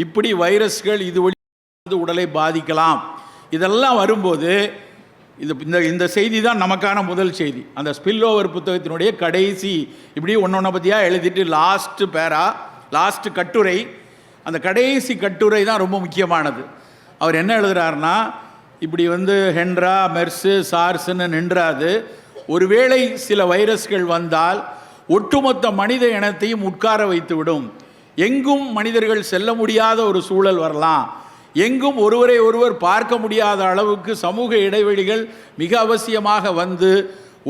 இப்படி வைரஸ்கள் இது வழி உடலை பாதிக்கலாம். இதெல்லாம் வரும்போது இந்த செய்தி தான் நமக்கான முதல் செய்தி. அந்த ஸ்பில் ஓவர் புத்தகத்தினுடைய கடைசி இப்படி ஒன்றொன்றை பற்றியாக எழுதிட்டு லாஸ்ட் கட்டுரை, அந்த கடைசி கட்டுரை தான் ரொம்ப முக்கியமானது. அவர் என்ன எழுதுகிறாருன்னா, இப்படி ஹென்ட்ரா, மெர்ஸு, சார்ஸுன்னு நின்றாது, ஒருவேளை சில வைரஸ்கள் வந்தால் ஒட்டுமொத்த மனித இனத்தையும் உட்கார வைத்து விடும். எங்கும் மனிதர்கள் செல்ல முடியாத ஒரு சூழல் வரலாம். எங்கும் ஒருவரை ஒருவர் பார்க்க முடியாத அளவுக்கு சமூக இடைவெளிகள் மிக அவசியமாக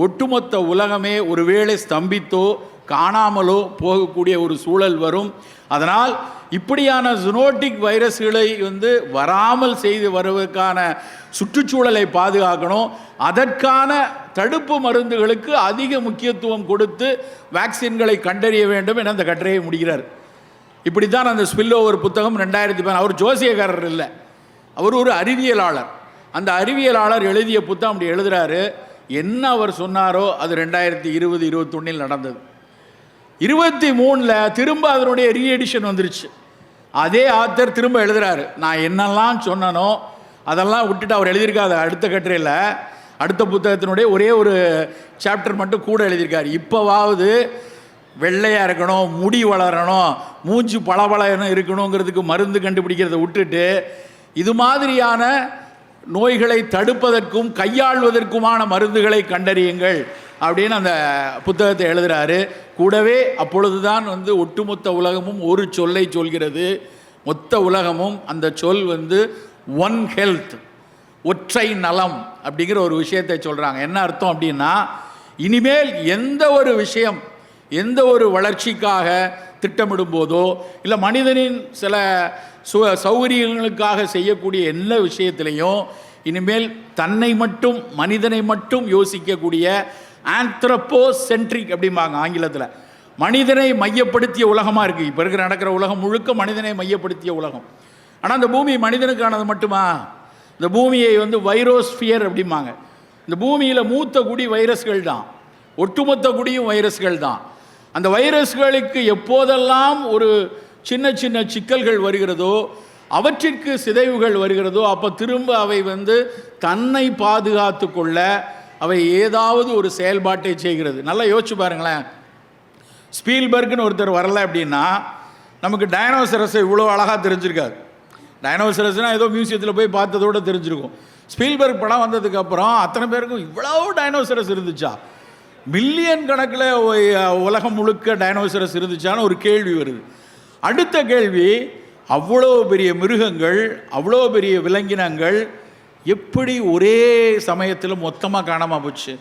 ஒட்டுமொத்த உலகமே ஒருவேளை ஸ்தம்பித்தோ காணாமலோ போகக்கூடிய ஒரு சூழல் வரும். அதனால் இப்படியான ஜூனோட்டிக் வைரஸ்களை வராமல் செய்து வருவதற்கான சுற்றுச்சூழலை பாதுகாக்கணும். அதற்கான தடுப்பு மருந்துகளுக்கு அதிக முக்கியத்துவம் கொடுத்து வேக்சின்களை கண்டறிய வேண்டும் என அந்த கட்டுரையை முடிகிறார். இப்படி தான் அந்த ஸ்பில் ஓவர் புத்தகம் 2010, அவர் ஜோசியக்காரர் இல்லை, அவர் ஒரு அறிவியலாளர். அந்த அறிவியலாளர் எழுதிய புத்தகம் அப்படி எழுதுகிறாரு. என்ன அவர் சொன்னாரோ அது 2020-21 நடந்தது. 23 திரும்ப அதனுடைய ரீஎடிஷன் வந்துருச்சு. அதே ஆத்தர் திரும்ப எழுதுகிறாரு, நான் என்னெல்லாம் சொன்னனோ அதெல்லாம் விட்டுட்டு அவர் எழுதியிருக்காரு. அடுத்த கட்டுரையில், அடுத்த புத்தகத்தினுடைய ஒரே ஒரு சாப்டர் மட்டும் கூட எழுதியிருக்காரு. இப்போவாவது வெள்ளையாக இருக்கணும், முடி வளரணும், மூஞ்சி பளபளன்னு இருக்கணுங்கிறதுக்கு மருந்து கண்டுபிடிக்கிறத விட்டுட்டு இது மாதிரியான நோய்களை தடுப்பதற்கும் கையாள்வதற்குமான மருந்துகளை கண்டறியுங்கள் அப்படின்னு அந்த புத்தகத்தை எழுதுகிறாரு. கூடவே அப்பொழுதுதான் ஒட்டுமொத்த உலகமும் ஒரு சொல்லை சொல்கிறது. மொத்த உலகமும் அந்த சொல் ஒன் ஹெல்த், ஒற்றை நலம் அப்படிங்கிற ஒரு விஷயத்தை சொல்கிறாங்க. என்ன அர்த்தம் அப்படின்னா, இனிமேல் எந்த ஒரு விஷயம், எந்த ஒரு வளர்ச்சிக்காக திட்டமிடும் போதோ இல்லை மனிதனின் சில சௌகரியங்களுக்காக செய்யக்கூடிய எல்லா விஷயத்திலையும் இனிமேல் தன்னை மட்டும், மனிதனை மட்டும் யோசிக்கக்கூடிய ஆந்த்ரோபோசென்ட்ரிக் அப்படிம்பாங்க ஆங்கிலத்தில், மனிதனை மையப்படுத்திய உலகமாக இருக்குது. இப்போ இருக்கிற நடக்கிற உலகம் முழுக்க மனிதனை மையப்படுத்திய உலகம். ஆனால் அந்த பூமி மனிதனுக்கானது மட்டுமா? இந்த பூமியை வைரோஸ்பியர் அப்படிம்பாங்க. இந்த பூமியில் மூத்த குடி வைரஸ்கள் தான், ஒட்டுமொத்த குடியும் வைரஸ்கள் தான். அந்த வைரஸ்களுக்கு எப்போதெல்லாம் ஒரு சின்ன சின்ன சிக்கல்கள் வருகிறதோ, அவற்றிற்கு சிதைவுகள் வருகிறதோ, அப்போ திரும்ப அவை தன்னை பாதுகாத்து கொள்ள அவை ஏதாவது ஒரு செயல்பாட்டை செய்கிறது. நல்லா யோசிச்சு பாருங்களேன். ஸ்பீல்பர்க்னு ஒருத்தர் வரல அப்படின்னா நமக்கு டைனோசரஸை இவ்வளோ அழகாக தெரிஞ்சிருக்காது. டைனோசரஸ்னால் ஏதோ மியூசியத்தில் போய் பார்த்ததோடு தெரிஞ்சிருக்கும். ஸ்பீல்பர்க் படம் வந்ததுக்கப்புறம் அத்தனை பேருக்கும் இவ்வளோ டைனோசரஸ் இருந்துச்சா, மில்லியன் கணக்கில் உலகம் முழுக்க டைனோசரஸ் இருந்துச்சான்னு ஒரு கேள்வி வருது. அடுத்த கேள்வி, அவ்வளோ பெரிய மிருகங்கள், அவ்வளோ பெரிய விலங்கினங்கள் எப்படி ஒரே சமயத்தில் மொத்தமாக காணாமல் போச்சு?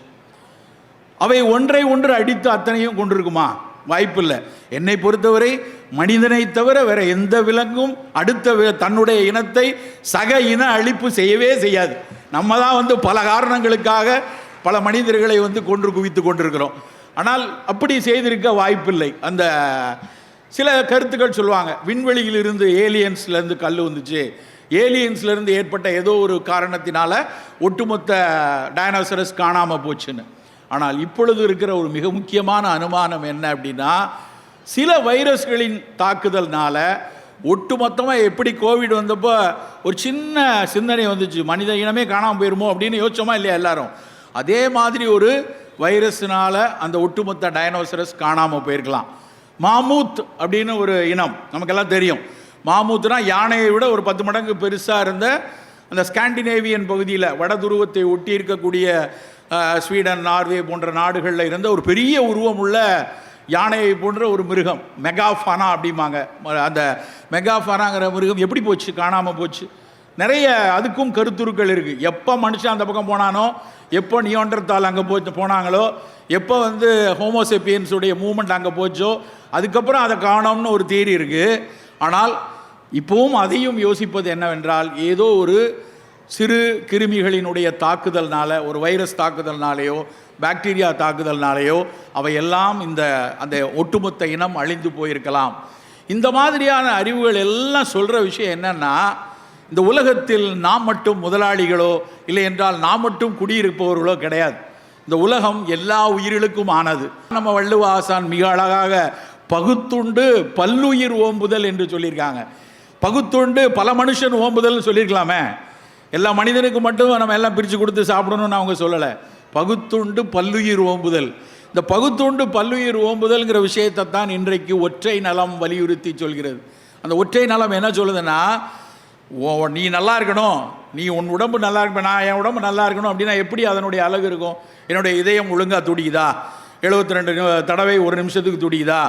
அவை ஒன்றை ஒன்று அடித்து அத்தனையும் கொண்டிருக்குமா? வாய்ப்பில்லை. என்னை பொறுத்தவரை மனிதனை தவிர வேற எந்த விலங்கும் அடுத்த தன்னுடைய இனத்தை சக இன அழிப்பு செய்யவே செய்யாது. நம்ம தான் பல காரணங்களுக்காக பல மனிதர்களை கொன்று குவித்து கொண்டிருக்கிறோம். ஆனால் அப்படி செய்திருக்க வாய்ப்பில்லை. அந்த சில கருத்துக்கள் சொல்லுவாங்க, விண்வெளியிலிருந்து ஏலியன்ஸ்லேருந்து கல் வந்துச்சு, ஏலியன்ஸ்லேருந்து ஏற்பட்ட ஏதோ ஒரு காரணத்தினால ஒட்டுமொத்த டைனோசரஸ் காணாமல் போச்சுன்னு. ஆனால் இப்பொழுது இருக்கிற ஒரு மிக முக்கியமான அனுமானம் என்ன அப்படின்னா, சில வைரஸ்களின் தாக்குதல்னால ஒட்டுமொத்தமாக எப்படி கோவிட் வந்தப்போ ஒரு சின்ன சிந்தனை வந்துச்சு, மனித இனமே காணாமல் போயிருமோ அப்படின்னு யோசிச்சோமா இல்லையா எல்லாரும்? அதே மாதிரி ஒரு வைரஸ்னால் அந்த ஒட்டுமொத்த டைனோசரஸ் காணாமல் போயிருக்கலாம். மாமூத் அப்படின்னு ஒரு இனம் நமக்கெல்லாம் தெரியும். மாமூத்னா யானையை விட ஒரு 10 மடங்கு பெருசாக இருந்த அந்த ஸ்காண்டினேவியன் பகுதியில் வட துருவத்தை ஒட்டி இருக்கக்கூடிய ஸ்வீடன், நார்வே போன்ற நாடுகளில் இருந்த ஒரு பெரிய உருவம் உள்ள யானையை போன்ற ஒரு மிருகம், மெகாஃபானா அப்படிம்பாங்க. அந்த மெகாஃபானாங்கிற மிருகம் எப்படி போச்சு, காணாமல் போச்சு? நிறைய அதுக்கும் கருத்துருக்கள் இருக்குது. எப்போ மனுஷன் அந்த பக்கம் போனானோ, எப்போ நியோண்டர்தால் அங்கே போனாங்களோ, எப்போ ஹோமோசெப்பியன்ஸுடைய மூமெண்ட் அங்கே போச்சோ, அதுக்கப்புறம் அதை காணோம்னு ஒரு தியரி இருக்குது. ஆனால் இப்போவும் அதையும் யோசிப்பது என்னவென்றால், ஏதோ ஒரு சிறு கிருமிகளினுடைய தாக்குதல்னால, ஒரு வைரஸ் தாக்குதல்னாலேயோ பாக்டீரியா தாக்குதல்னாலேயோ அவையெல்லாம் அந்த ஒட்டுமொத்த இனம் அழிந்து போயிருக்கலாம். இந்த மாதிரியான அறிவுகள் எல்லாம் சொல்கிற விஷயம் என்னன்னா, இந்த உலகத்தில் நாம் மட்டும் முதலாளிகளோ இல்லை என்றால் நாம் மட்டும் குடியிருப்பவர்களோ கிடையாது. இந்த உலகம் எல்லா உயிர்களுக்கும் ஆனது. நம்ம வள்ளுவ ஆசான் மிக அழகாக பகுத்துண்டு பல்லுயிர் ஓம்புதல் என்று சொல்லியிருக்காங்க. பகுத்துண்டு பல மனுஷன் ஓம்புதல்னு சொல்லியிருக்கலாமே. எல்லா மனிதனுக்கு மட்டும் நம்ம எல்லாம் பிரித்து கொடுத்து சாப்பிடணும்னு அவங்க சொல்லலை. பகுத்துண்டு பல்லுயிர் ஓம்புதல். இந்த பகுத்துண்டு பல்லுயிர் ஓம்புதல்ங்கிற விஷயத்தை தான் இன்றைக்கு ஒற்றை நலம் வலியுறுத்தி சொல்கிறது. அந்த ஒற்றை நலம் என்ன சொல்லுதுன்னா, நீ நல்லா இருக்கணும், நீ உன் உடம்பு நல்லா இருப்ப, நான் என் உடம்பு நல்லா இருக்கணும் அப்படின்னா எப்படி அதனுடைய அழகு இருக்கும்? என்னுடைய இதயம் ஒழுங்காக துடிக்குதா, 72 தடவை ஒரு நிமிஷத்துக்கு துடிக்குதா,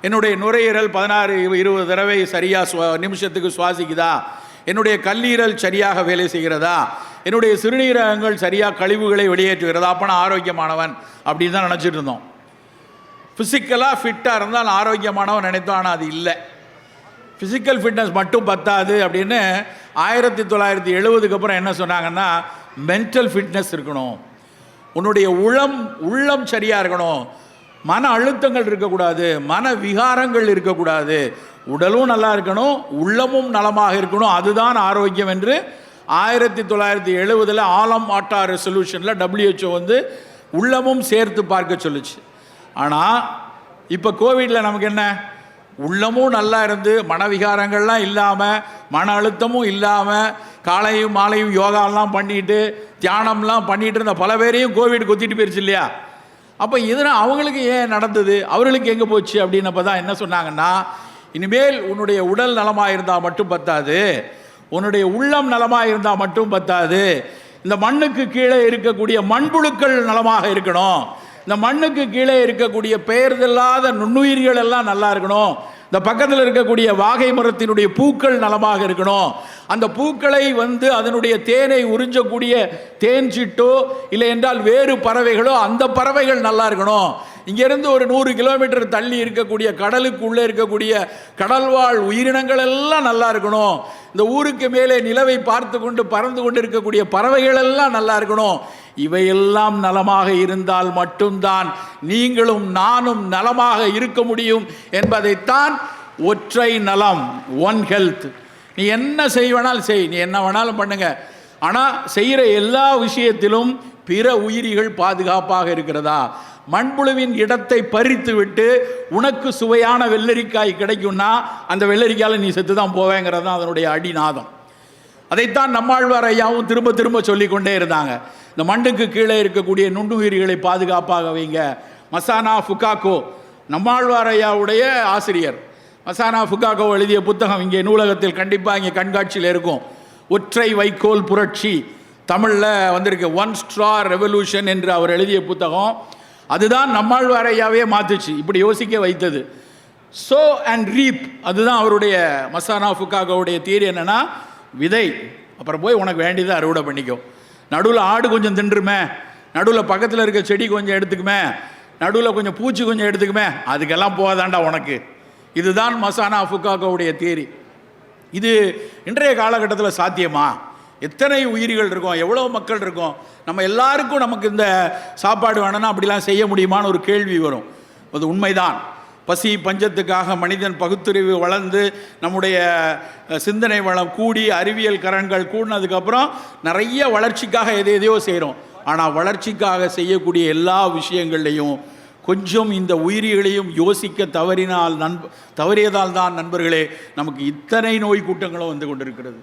என்னுடைய நுரையீரல் 16-20 தடவை சரியாக நிமிஷத்துக்கு சுவாசிக்குதா, என்னுடைய கல்லீரல் சரியாக வேலை செய்கிறதா, என்னுடைய சிறுநீரகங்கள் சரியாக கழிவுகளை வெளியேற்றுகிறதா, அப்போ நான் ஆரோக்கியமானவன் அப்படின்னு தான் நினச்சிட்டு இருந்தோம். ஃபிசிக்கலாக ஃபிட்டாக இருந்தால் நான் ஆரோக்கியமானவன் நினைத்தோம். ஆனால் அது இல்லை. ஃபிசிக்கல் ஃபிட்னஸ் மட்டும் பத்தாது அப்படின்னு 1970க்கு அப்புறம் என்ன சொன்னாங்கன்னா, மென்டல் ஃபிட்னஸ் இருக்கணும், உன்னுடைய உள்ளம் சரியாக இருக்கணும், மன அழுத்தங்கள் இருக்கக்கூடாது, மன விகாரங்கள் இருக்கக்கூடாது, உடலும் நல்லா இருக்கணும், உள்ளமும் நலமாக இருக்கணும், அதுதான் ஆரோக்கியம் என்று 1970 ஆலம் ஆட்டா ரெசல்யூஷனில் WHO உள்ளமும் சேர்த்து பார்க்க சொல்லுச்சு. ஆனால் இப்போ கோவிடில் நமக்கு என்ன, உள்ளமும் நல்லா இருந்து மனவிகாரங்கள்லாம் இல்லாமல், மன அழுத்தமும் இல்லாமல், காலையும் மாலையும் யோகாலாம் பண்ணிட்டு தியானம்லாம் பண்ணிட்டு இருந்த பல பேரையும் கோவிட் கொத்திட்டு போயிடுச்சு இல்லையா? அப்போ இதனால் அவங்களுக்கு ஏன் நடந்தது, அவர்களுக்கு எங்கே போச்சு அப்படின்னப்போ தான் என்ன சொன்னாங்கன்னா, இனிமேல் உன்னுடைய உடல் நலமாக இருந்தால் மட்டும் பத்தாது, உன்னுடைய உள்ளம் நலமாக இருந்தால் மட்டும் பத்தாது, இந்த மண்ணுக்கு கீழே இருக்கக்கூடிய மண்புழுக்கள் நலமாக இருக்கணும், இந்த மண்ணுக்கு கீழே இருக்கக்கூடிய பெயர்தெல்லாத நுண்ணுயிர்கள் எல்லாம் நல்லா இருக்கணும், இந்த பக்கத்தில் இருக்கக்கூடிய வாகை மரத்தினுடைய பூக்கள் நலமாக இருக்கணும், அந்த பூக்களை அதனுடைய தேனை உறிஞ்சக்கூடிய தேன் சிட்டோ இல்லை என்றால் வேறு பறவைகளோ அந்த பறவைகள் நல்லா இருக்கணும், இங்கேருந்து ஒரு 100 கிலோமீட்டர் தள்ளி இருக்கக்கூடிய கடலுக்கு உள்ளே இருக்கக்கூடிய கடல்வாழ் உயிரினங்கள் எல்லாம் நல்லா இருக்கணும், இந்த ஊருக்கு மேலே நிலவை பார்த்து கொண்டு பறந்து கொண்டு இருக்கக்கூடிய பறவைகள் எல்லாம் நல்லா இருக்கணும். இவையெல்லாம் நலமாக இருந்தால் மட்டும்தான் நீங்களும் நானும் நலமாக இருக்க முடியும் என்பதைத்தான் ஒற்றை நலம், ஒன் ஹெல்த். நீ என்ன செய்வனாலும் செய், நீ என்ன வேணாலும் பண்ணுங்க, ஆனால் செய்கிற எல்லா விஷயத்திலும் பிற உயிரிகள் பாதுகாப்பாக இருக்கிறதா? மண்புழுவின் இடத்தை பறித்து விட்டு உனக்கு சுவையான வெள்ளரிக்காய் கிடைக்கும்னா அந்த வெள்ளரிக்காயில் நீ செத்து தான் போவேங்கிறது தான் அதனுடைய அடிநாதம். அதைத்தான் நம்மாழ்வார் ஐயாவும் திரும்ப திரும்ப சொல்லிக்கொண்டே இருந்தாங்க. இந்த மண்ணுக்கு கீழே இருக்கக்கூடிய நுண்ணுயிரிகளை பாதுகாப்பாக வைங்க. மசானா ஃபுகாக்கோ நம்மாழ்வார் ஐயாவுடைய ஆசிரியர், மசானா ஃபுகாக்கோ எழுதிய புத்தகம் இங்கே நூலகத்தில் கண்டிப்பாக இங்கே கண்காட்சியில் இருக்கும். ஒற்றை வைக்கோல் புரட்சி தமிழில் வந்திருக்கு. ஒன் ஸ்ட்ரா ரெவல்யூஷன் என்று அவர் எழுதிய புத்தகம். அதுதான் நம்மாழ்வார் ஐயாவே மாற்றுச்சு, இப்படி யோசிக்க வைத்தது. சோ அண்ட் ரீப், அதுதான் அவருடைய மசானா ஃபுகாக்கோவுடைய தியரி. என்னென்னா, விதை, அப்புறம் போய் உனக்கு வேண்டியதை அறுவடை பண்ணிக்கோ. நடுவில் ஆடு கொஞ்சம் தின்றுமே, நடுவில் பக்கத்தில் இருக்க செடி கொஞ்சம் எடுத்துக்குமே, நடுவில் கொஞ்சம் பூச்சி கொஞ்சம் எடுத்துக்குமே, அதுக்கெல்லாம் போகாதாண்டா உனக்கு. இதுதான் மசானா ஃபுகாக்கோவுடைய தியரி. இது இன்றைய காலகட்டத்தில் சாத்தியமா? எத்தனை உயிரிகள் இருக்கும், எவ்வளோ மக்கள் இருக்கும், நம்ம எல்லாருக்கும் நமக்கு இந்த சாப்பாடு வேணும்னா அப்படிலாம் செய்ய முடியுமான்னு ஒரு கேள்வி வரும். அது உண்மைதான். பசி பஞ்சத்துக்காக மனிதன் பகுத்தறிவு வளர்ந்து நம்முடைய சிந்தனை வளம் கூடி அறிவியல் கரங்கள் கூடினதுக்கப்புறம் நிறைய வளர்ச்சிக்காக எதையோ செய்கிறோம். ஆனால் வளர்ச்சிக்காக செய்யக்கூடிய எல்லா விஷயங்கள்லையும் கொஞ்சம் இந்த உயிரிகளையும் யோசிக்க தவறியதால் தான் நண்பர்களே நமக்கு இத்தனை நோய் கூட்டங்களும் வந்து கொண்டிருக்கிறது.